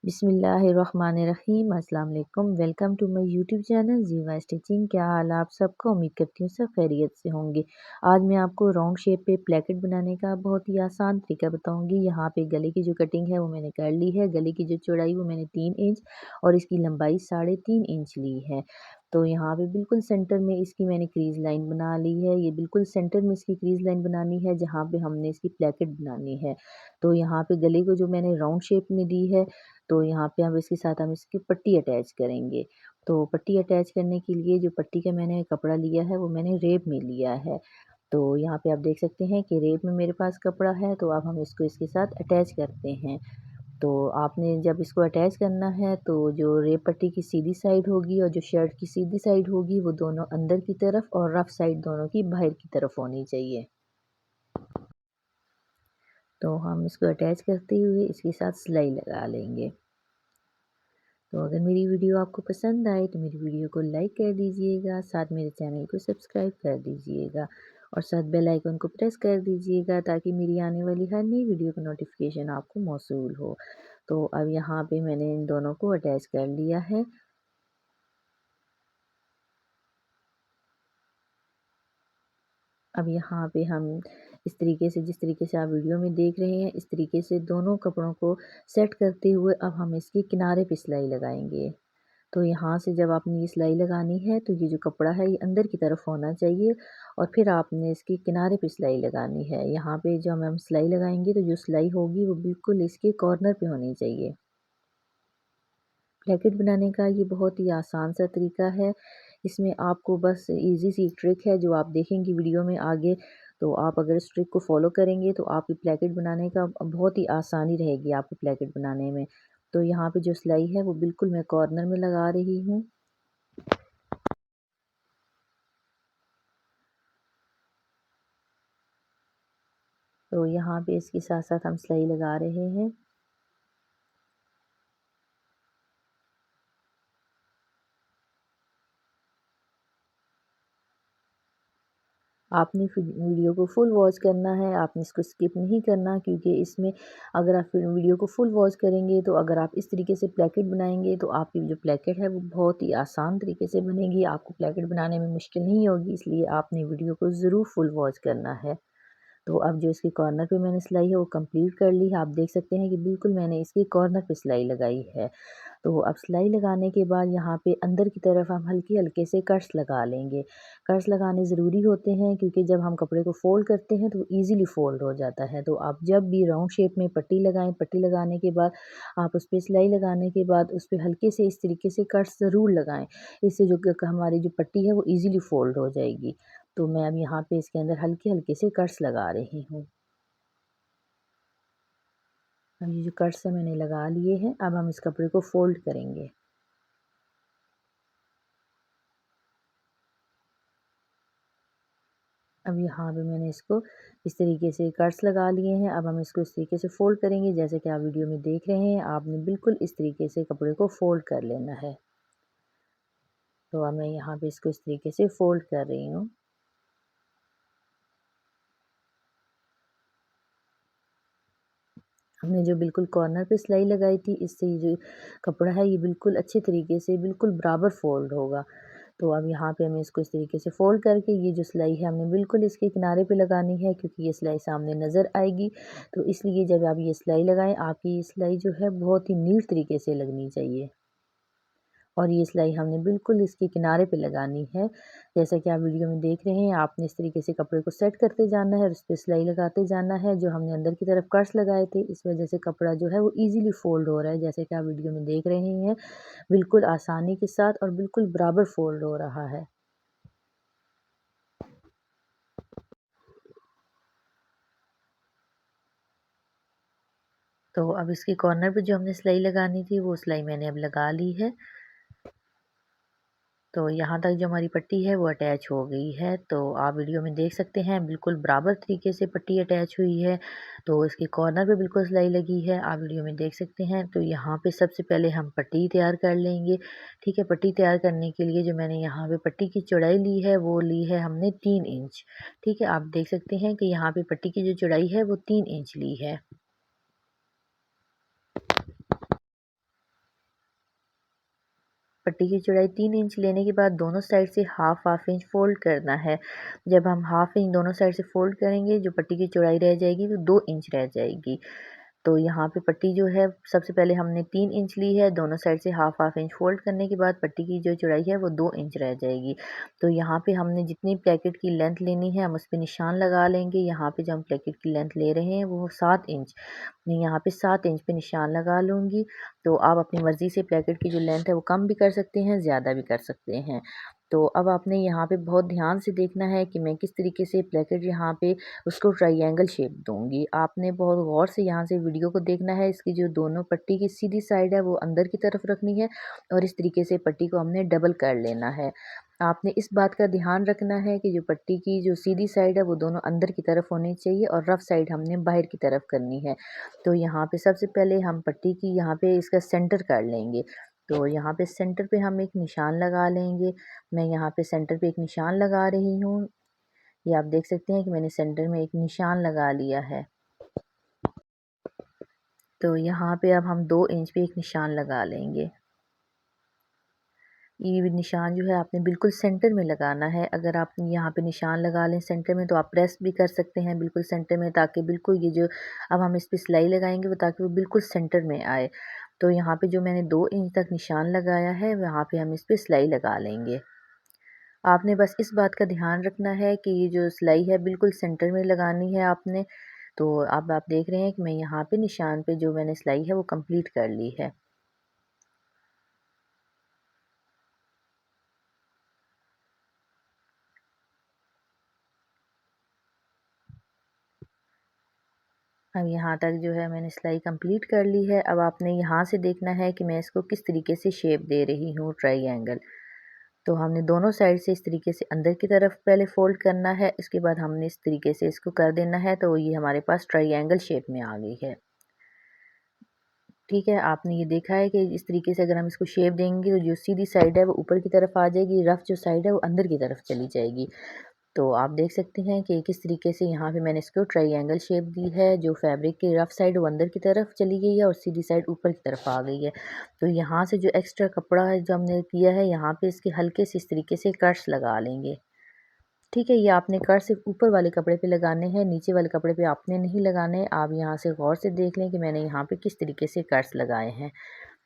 बिस्मिल्लाहिर्रहमानिर्रहीम अस्सलाम वालेकुम। Welcome to my YouTube channel Jeeva stitching. क्या हाल आप सबका, उम्मीद करती हूँ सब खैरियत से होंगे। आज मैं आपको राउंड शेप पे प्लेकेट बनाने का बहुत ही आसान तरीका बताऊंगी। यहाँ पे गले की जो कटिंग है वो मैंने कर ली है। गले की जो चौड़ाई वो मैंने 3 इंच और इसकी लंबाई 3.5 इंच ली है। तो यहाँ पे बिल्कुल सेंटर में इसकी मैंने क्रीज लाइन बना ली है। ये बिल्कुल सेंटर में इसकी क्रीज लाइन बनानी है जहाँ पे हमने इसकी प्लेकेट बनानी है। तो यहाँ पे गले को जो मैंने राउंड शेप में दी है, तो यहाँ पे हम इसके साथ हम इसकी पट्टी अटैच करेंगे। तो पट्टी अटैच करने के लिए जो पट्टी का मैंने कपड़ा लिया है वो मैंने रेब में लिया है। तो यहाँ पे आप देख सकते हैं कि रेब में मेरे पास कपड़ा है, तो अब हम इसको इसके साथ अटैच करते हैं। तो आपने जब इसको अटैच करना है तो जो रेब पट्टी की सीधी साइड होगी और जो शर्ट की सीधी साइड होगी वो दोनों अंदर की तरफ और रफ साइड दोनों की बाहर की तरफ होनी चाहिए। तो हम इसको अटैच करते हुए इसके साथ सिलाई लगा लेंगे। तो अगर मेरी वीडियो आपको पसंद आए तो मेरी वीडियो को लाइक कर दीजिएगा, साथ मेरे चैनल को सब्सक्राइब कर दीजिएगा और साथ बेल आइकन को प्रेस कर दीजिएगा ताकि मेरी आने वाली हर नई वीडियो का नोटिफिकेशन आपको मौसूल हो। तो अब यहाँ पे मैंने इन दोनों को अटैच कर लिया है। अब यहाँ पे हम इस तरीके से, जिस तरीके से आप वीडियो में देख रहे हैं, इस तरीके से दोनों कपड़ों को सेट करते हुए अब हम इसके किनारे पे सिलाई लगाएंगे। तो यहाँ से जब आपने ये सिलाई लगानी है तो ये जो कपड़ा है ये अंदर की तरफ होना चाहिए और फिर आपने इसके किनारे पे सिलाई लगानी है। यहाँ पे जब हम सिलाई लगाएंगे तो जो सिलाई होगी वो बिल्कुल इसके कॉर्नर पे होनी चाहिए। ब्रैकेट बनाने का ये बहुत ही आसान सा तरीका है। इसमें आपको बस इजी सी ट्रिक है जो आप देखेंगे वीडियो में आगे। तो आप अगर इस ट्रिक को फॉलो करेंगे तो आपकी ब्रैकेट बनाने का बहुत ही आसानी रहेगी आपको ब्रैकेट बनाने में। तो यहाँ पे जो सिलाई है वो बिल्कुल मैं कॉर्नर में लगा रही हूँ। तो यहाँ पे इसके साथ साथ हम सिलाई लगा रहे हैं। आपने फिर वीडियो को फुल वॉच करना है, आपने इसको स्किप नहीं करना, क्योंकि इसमें अगर आप फिर वीडियो को फुल वॉच करेंगे तो अगर आप इस तरीके से प्लेकेट बनाएंगे तो आपकी जो प्लेकेट है वो बहुत ही आसान तरीके से बनेगी। आपको प्लेकेट बनाने में मुश्किल नहीं होगी, इसलिए आपने वीडियो को ज़रूर फुल वॉच करना है। तो अब जो इसके कॉर्नर पे मैंने सिलाई है वो कंप्लीट कर ली है। आप देख सकते हैं कि बिल्कुल मैंने इसके कॉर्नर पे सिलाई लगाई है। तो अब सिलाई लगाने के बाद यहाँ पे अंदर की तरफ हम हल्के हल्के से कट्स लगा लेंगे। कट्स लगाने ज़रूरी होते हैं क्योंकि जब हम कपड़े को फ़ोल्ड करते हैं तो ईज़िली फ़ोल्ड हो जाता है। तो आप जब भी राउंड शेप में पट्टी लगाएँ, पट्टी लगाने के बाद आप उस पे सिलाई लगाने के बाद उस पे हल्के से इस तरीके से कट्स ज़रूर लगाएँ। इससे जो हमारी जो पट्टी है वो ईज़िली फ़ोल्ड हो जाएगी। तो मैं अब यहाँ पे इसके अंदर हल्के-हल्के से कट्स लगा रही हूँ। अब ये जो कट्स है मैंने लगा लिए हैं, अब हम इस कपड़े को फ़ोल्ड करेंगे। अब यहाँ पे मैंने इसको इस तरीके से कट्स लगा लिए हैं। अब हम इसको इस तरीके से फ़ोल्ड करेंगे जैसे कि आप वीडियो में देख रहे हैं। आपने बिल्कुल इस तरीके से कपड़े को फ़ोल्ड कर लेना है। तो अब मैं यहाँ पे इसको इस तरीके से फ़ोल्ड कर रही हूँ। हमने जो बिल्कुल कॉर्नर पे सिलाई लगाई थी, इससे ये जो कपड़ा है ये बिल्कुल अच्छे तरीके से बिल्कुल बराबर फ़ोल्ड होगा। तो अब यहाँ पे हमें इसको इस तरीके से फ़ोल्ड करके ये जो सिलाई है हमने बिल्कुल इसके किनारे पे लगानी है, क्योंकि ये सिलाई सामने नज़र आएगी। तो इसलिए जब आप ये सिलाई लगाएँ, आपकी ये सिलाई जो है बहुत ही नीट तरीके से लगनी चाहिए। और ये सिलाई हमने बिल्कुल इसके किनारे पे लगानी है। जैसा कि आप वीडियो में देख रहे हैं, आपने इस तरीके से कपड़े को सेट करते जाना है और उस पे सिलाई लगाते जाना है। जो हमने अंदर की तरफ कट्स लगाए थे, इस वजह से कपड़ा जो है वो ईज़िली फ़ोल्ड हो रहा है, जैसे कि आप वीडियो में देख रहे हैं। बिल्कुल आसानी के साथ और बिल्कुल बराबर फ़ोल्ड हो रहा है। तो अब इसके कॉर्नर पे जो हमने सिलाई लगानी थी, वो सिलाई मैंने अब लगा ली है। तो यहाँ तक जो हमारी पट्टी है वो अटैच हो गई है। तो आप वीडियो में देख सकते हैं बिल्कुल बराबर तरीके से पट्टी अटैच हुई है। तो इसके कॉर्नर पे बिल्कुल सिलाई लगी है, आप वीडियो में देख सकते हैं। तो यहाँ पे सबसे पहले हम पट्टी तैयार कर लेंगे। ठीक है, पट्टी तैयार करने के लिए जो मैंने यहाँ पे पट्टी की चौड़ाई ली है वो ली है हमने 3 इंच। ठीक है, आप देख सकते हैं कि यहाँ पे पट्टी की जो चौड़ाई है वो 3 इंच ली है। पट्टी की चौड़ाई 3 इंच लेने के बाद दोनों साइड से हाफ इंच फ़ोल्ड करना है। जब हम हाफ इंच दोनों साइड से फ़ोल्ड करेंगे, जो पट्टी की चौड़ाई रह जाएगी वो 2 इंच रह जाएगी। तो यहाँ पे पट्टी जो है सबसे पहले हमने 3 इंच ली है, दोनों साइड से हाफ इंच फ़ोल्ड करने के बाद पट्टी की जो चौड़ाई है वो 2 इंच रह जाएगी। तो यहाँ पे हमने जितनी प्लेकेट की लेंथ लेनी है हम उस पे निशान लगा लेंगे। यहाँ पे जो हम प्लेकेट की लेंथ ले रहे हैं वो 7 इंच, मैं यहाँ पे 7 इंच पे निशान लगा लूँगी। तो आप अपनी मर्ज़ी से प्लेकेट की जो लेंथ है वो कम भी कर सकते हैं, ज़्यादा भी कर सकते हैं। तो अब आपने यहाँ पे बहुत ध्यान से देखना है कि मैं किस तरीके से प्लेकेट यहाँ पे उसको ट्रायंगल शेप दूँगी। आपने बहुत गौर से यहाँ से वीडियो को देखना है। इसकी जो दोनों पट्टी की सीधी साइड है वो अंदर की तरफ रखनी है और इस तरीके से पट्टी को हमने डबल कर लेना है। आपने इस बात का ध्यान रखना है कि जो पट्टी की जो सीधी साइड है वो दोनों अंदर की तरफ होनी चाहिए और रफ साइड हमने बाहर की तरफ करनी है। तो यहाँ पे सबसे पहले हम पट्टी की यहाँ पे इसका सेंटर कर लेंगे। तो यहाँ पे सेंटर पे हम एक निशान लगा लेंगे। मैं यहाँ पे सेंटर पे एक निशान लगा रही हूँ। ये आप देख सकते हैं कि मैंने सेंटर में एक निशान लगा लिया है। तो यहाँ पे अब हम 2 इंच पे एक निशान लगा लेंगे। ये निशान जो है आपने बिल्कुल सेंटर में लगाना है। अगर आप यहाँ पे निशान लगा लें सेंटर में तो आप प्रेस भी कर सकते हैं बिल्कुल सेंटर में, ताकि बिल्कुल ये जो अब हम इस पे सिलाई लगाएंगे वो ताकि वो बिल्कुल सेंटर में आए। तो यहाँ पे जो मैंने 2 इंच तक निशान लगाया है वहाँ पे हम इस पे सिलाई लगा लेंगे। आपने बस इस बात का ध्यान रखना है कि ये जो सिलाई है बिल्कुल सेंटर में लगानी है आपने। तो अब आप देख रहे हैं कि मैं यहाँ पे निशान पे जो मैंने सिलाई है वो कंप्लीट कर ली है। अब यहाँ तक जो है मैंने सिलाई कंप्लीट कर ली है। अब आपने यहाँ से देखना है कि मैं इसको किस तरीके से शेप दे रही हूँ ट्रायंगल। तो हमने दोनों साइड से इस तरीके से अंदर की तरफ पहले फोल्ड करना है, इसके बाद हमने इस तरीके से इसको कर देना है। तो ये हमारे पास ट्रायंगल शेप में आ गई है। ठीक है, आपने ये देखा है कि इस तरीके से अगर हम इसको शेप देंगे तो जो सीधी साइड है वो ऊपर की तरफ आ जाएगी, रफ जो साइड है वो अंदर की तरफ चली जाएगी। तो आप देख सकते हैं कि किस तरीके से यहाँ पे मैंने इसको ट्रायंगल शेप दी है। जो फैब्रिक की रफ साइड वो अंदर की तरफ चली गई है और सीधी साइड ऊपर की तरफ आ गई है। तो यहाँ से जो एक्स्ट्रा कपड़ा है जो हमने किया है यहाँ पे इसके हल्के से इस तरीके से कट्स लगा लेंगे। ठीक है, ये आपने कट सिर्फ ऊपर वाले कपड़े पे लगाने हैं, नीचे वाले कपड़े पे आपने नहीं लगाने। आप यहाँ से गौर से देख लें कि मैंने यहाँ पे किस तरीके से कट्स लगाए हैं।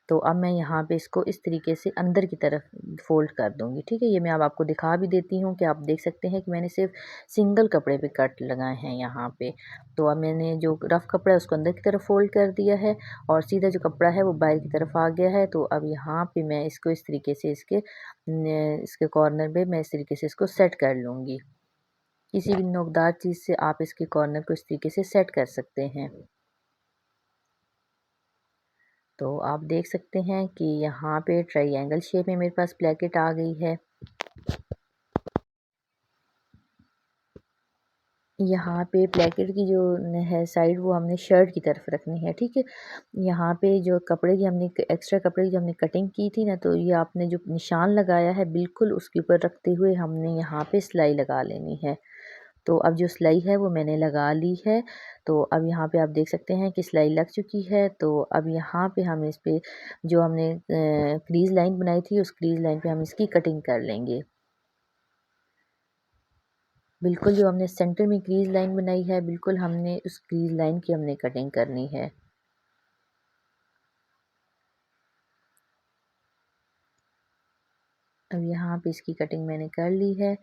तो अब मैं यहाँ पे इसको इस तरीके से अंदर की तरफ फ़ोल्ड कर दूँगी। ठीक है, ये मैं अब आपको दिखा भी देती हूँ कि आप देख सकते हैं कि मैंने सिर्फ सिंगल कपड़े पे कट लगाए हैं यहाँ पे। तो अब मैंने जो रफ़ कपड़ा है उसको अंदर की तरफ फ़ोल्ड कर दिया है और सीधा जो कपड़ा है वो बाहर की तरफ आ गया है। तो अब यहाँ पे मैं इसको इस तरीके से इसके कॉर्नर पे मैं इस तरीके से इसको सेट कर लूँगी। किसी भी नोकदार चीज़ से आप इसके कॉर्नर को इस तरीके से सेट कर सकते हैं। तो आप देख सकते हैं कि यहाँ पे ट्रायंगल शेप में मेरे पास प्लेकेट आ गई है। यहाँ पे प्लेकेट की जो है साइड वो हमने शर्ट की तरफ रखनी है। ठीक है, यहाँ पे जो कपड़े की हमने एक्स्ट्रा कपड़े की जो हमने कटिंग की थी ना, तो ये आपने जो निशान लगाया है बिल्कुल उसके ऊपर रखते हुए हमने यहाँ पे सिलाई लगा लेनी है। तो अब जो सिलाई है वो मैंने लगा ली है। तो अब यहाँ पे आप देख सकते हैं कि सिलाई लग चुकी है। तो अब यहाँ पे हम इस पे जो हमने क्रीज़ लाइन बनाई थी उस क्रीज़ लाइन पे हम इसकी कटिंग कर लेंगे। बिल्कुल जो हमने सेंटर में क्रीज़ लाइन बनाई है बिल्कुल हमने उस क्रीज़ लाइन की हमने कटिंग करनी है। अब यहाँ पे इसकी कटिंग मैंने कर ली है।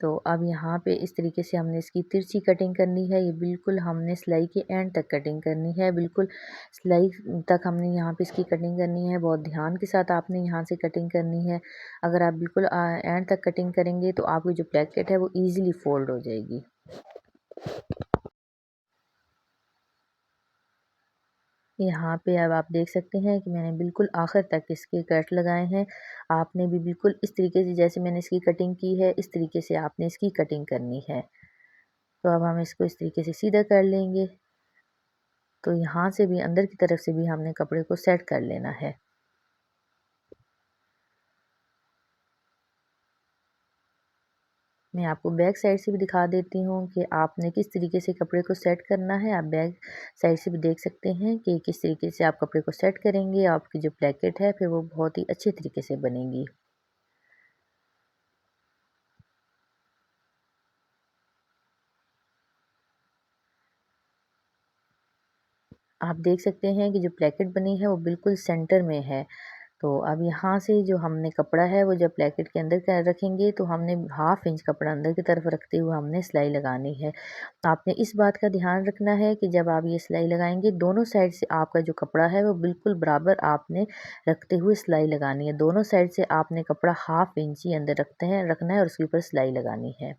तो अब यहाँ पे इस तरीके से हमने इसकी तिरछी कटिंग करनी है। ये बिल्कुल हमने सिलाई के एंड तक कटिंग करनी है। बिल्कुल सिलाई तक हमने यहाँ पे इसकी कटिंग करनी है। बहुत ध्यान के साथ आपने यहाँ से कटिंग करनी है। अगर आप बिल्कुल एंड तक कटिंग करेंगे तो आपकी जो प्लेकेट है वो ईज़िली फ़ोल्ड हो जाएगी। यहाँ पे अब आप देख सकते हैं कि मैंने बिल्कुल आखिर तक इसके कट लगाए हैं। आपने भी बिल्कुल इस तरीके से जैसे मैंने इसकी कटिंग की है इस तरीके से आपने इसकी कटिंग करनी है। तो अब हम इसको इस तरीके से सीधा कर लेंगे। तो यहाँ से भी अंदर की तरफ से भी हमने कपड़े को सेट कर लेना है। मैं आपको बैक साइड से भी दिखा देती हूँ कि आपने किस तरीके से कपड़े को सेट करना है। आप बैक साइड से भी देख सकते हैं कि किस तरीके से आप कपड़े को सेट करेंगे, आपकी जो प्लेकेट है फिर वो बहुत ही अच्छे तरीके से बनेगी। आप देख सकते हैं कि जो प्लेकेट बनी है वो बिल्कुल सेंटर में है। तो अब यहाँ से जो हमने कपड़ा है वो जब प्लेकेट के अंदर रखेंगे तो हमने हाफ इंच कपड़ा अंदर की तरफ रखते हुए हमने सिलाई लगानी है। आपने इस बात का ध्यान रखना है कि जब आप ये सिलाई लगाएंगे दोनों साइड से आपका जो कपड़ा है वो बिल्कुल बराबर आपने रखते हुए सिलाई लगानी है। दोनों साइड से आपने कपड़ा हाफ इंच ही अंदर रखना है और उसके ऊपर सिलाई लगानी है।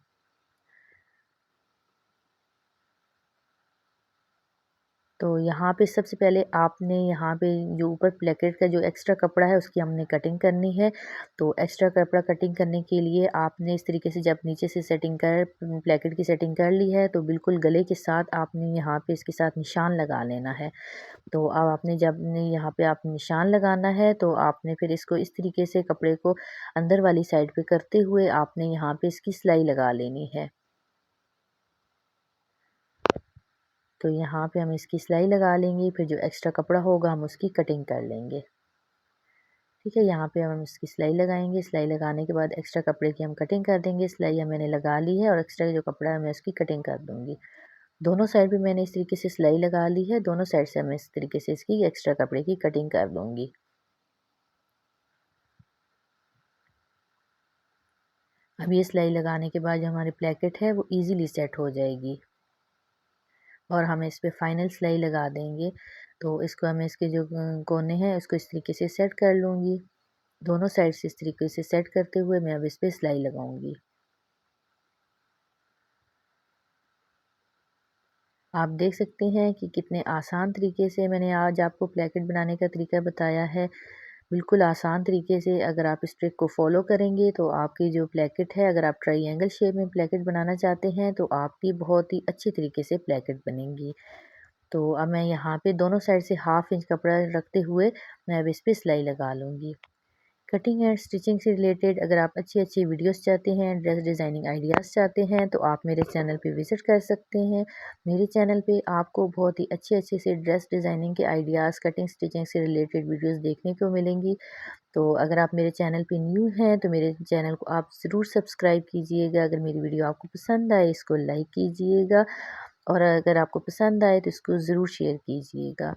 तो यहाँ पे सबसे पहले आपने यहाँ पे जो ऊपर प्लेकेट का जो एक्स्ट्रा कपड़ा है उसकी हमने कटिंग करनी है। तो एक्स्ट्रा कपड़ा कटिंग करने के लिए आपने इस तरीके से जब नीचे से सेटिंग कर प्लेकेट की सेटिंग कर ली है तो बिल्कुल गले के साथ आपने यहाँ पे इसके साथ निशान लगा लेना है। तो अब आपने जब यहाँ पे आपने निशान लगाना है तो आपने फिर इसको इस तरीके से कपड़े को अंदर वाली साइड पे करते हुए आपने यहाँ पे इसकी सिलाई लगा लेनी है। तो यहाँ पे हम इसकी सिलाई लगा लेंगे, फिर जो एक्स्ट्रा कपड़ा होगा हम उसकी कटिंग कर लेंगे। ठीक है, यहाँ पे हम इसकी सिलाई लगाएंगे। सिलाई लगाने के बाद एक्स्ट्रा कपड़े की हम कटिंग कर देंगे। सिलाई अब मैंने लगा ली है और एक्स्ट्रा जो कपड़ा है मैं उसकी कटिंग कर दूँगी। दोनों साइड भी मैंने इस तरीके से सिलाई लगा ली है। दोनों साइड से मैं इस तरीके से इसकी एक्स्ट्रा कपड़े की कटिंग कर दूँगी। अब ये सिलाई लगाने के बाद जो हमारी प्लेकेट है वो ईज़िली सेट हो जाएगी और हम इस पे फाइनल सिलाई लगा देंगे। तो इसको हमें इसके जो कोने हैं इसको इस तरीके से सेट कर लूँगी। दोनों साइड से इस तरीके से सेट करते हुए मैं अब इस पे सिलाई लगाऊंगी। आप देख सकते हैं कि कितने आसान तरीके से मैंने आज आपको प्लेकेट बनाने का तरीका बताया है। बिल्कुल आसान तरीके से अगर आप इस ट्रिक को फॉलो करेंगे तो आपकी जो प्लेकेट है, अगर आप ट्रायंगल शेप में प्लेकेट बनाना चाहते हैं तो आपकी बहुत ही अच्छी तरीके से प्लेकेट बनेंगी। तो अब मैं यहाँ पे दोनों साइड से हाफ इंच कपड़ा रखते हुए मैं अब इस पे सिलाई लगा लूँगी। कटिंग एंड स्टिचिंग से रिलेटेड अगर आप अच्छी अच्छी वीडियोस चाहते हैं, ड्रेस डिज़ाइनिंग आइडियाज़ चाहते हैं तो आप मेरे चैनल पे विज़िट कर सकते हैं। मेरे चैनल पे आपको बहुत ही अच्छे अच्छे से ड्रेस डिज़ाइनिंग के आइडियाज़, कटिंग स्टिचिंग से रिलेटेड वीडियोस देखने को मिलेंगी। तो अगर आप मेरे चैनल पे न्यू हैं तो मेरे चैनल को आप ज़रूर सब्सक्राइब कीजिएगा। अगर मेरी वीडियो आपको पसंद आए इसको लाइक कीजिएगा और अगर आपको पसंद आए तो इसको ज़रूर शेयर कीजिएगा।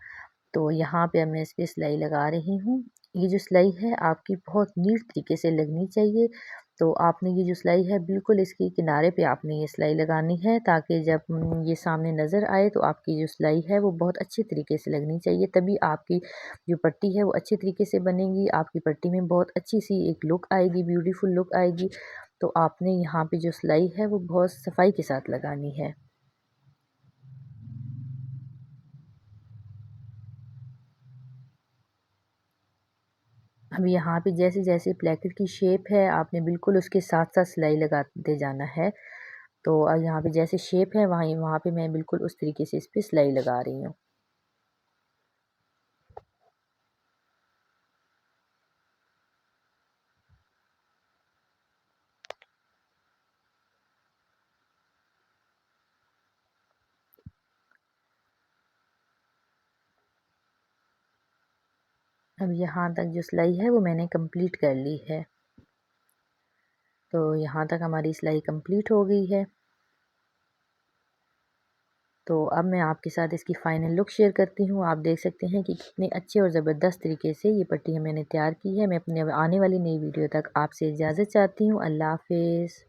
तो यहाँ पे अब मैं इस पे सिलाई लगा रही हूँ। ये जो सिलाई है आपकी बहुत नीट तरीके से लगनी चाहिए। तो आपने ये जो सिलाई है बिल्कुल इसके किनारे पे आपने ये सिलाई लगानी है ताकि जब ये सामने नज़र आए तो आपकी जो सिलाई है वो बहुत अच्छे तरीके से लगनी चाहिए। तभी आपकी जो पट्टी है वो अच्छे तरीके से बनेगी। आपकी पट्टी में बहुत अच्छी सी एक लुक आएगी, ब्यूटीफुल लुक आएगी। तो आपने यहाँ पे जो सिलाई है वो बहुत सफाई के साथ लगानी है। अब यहाँ पे जैसे-जैसे प्लेकेट की शेप है आपने बिल्कुल उसके साथ-साथ सिलाई लगाते जाना है। तो यहाँ पे जैसे शेप है वहाँ वहाँ पे मैं बिल्कुल उस तरीके से इस पे सिलाई लगा रही हूँ। अब यहाँ तक जो सिलाई है वो मैंने कंप्लीट कर ली है। तो यहाँ तक हमारी सिलाई कंप्लीट हो गई है। तो अब मैं आपके साथ इसकी फ़ाइनल लुक शेयर करती हूँ। आप देख सकते हैं कि कितने अच्छे और ज़बरदस्त तरीके से ये पट्टी मैंने तैयार की है। मैं अपने आने वाली नई वीडियो तक आपसे इजाज़त चाहती हूँ। अल्लाह हाफ़िज़।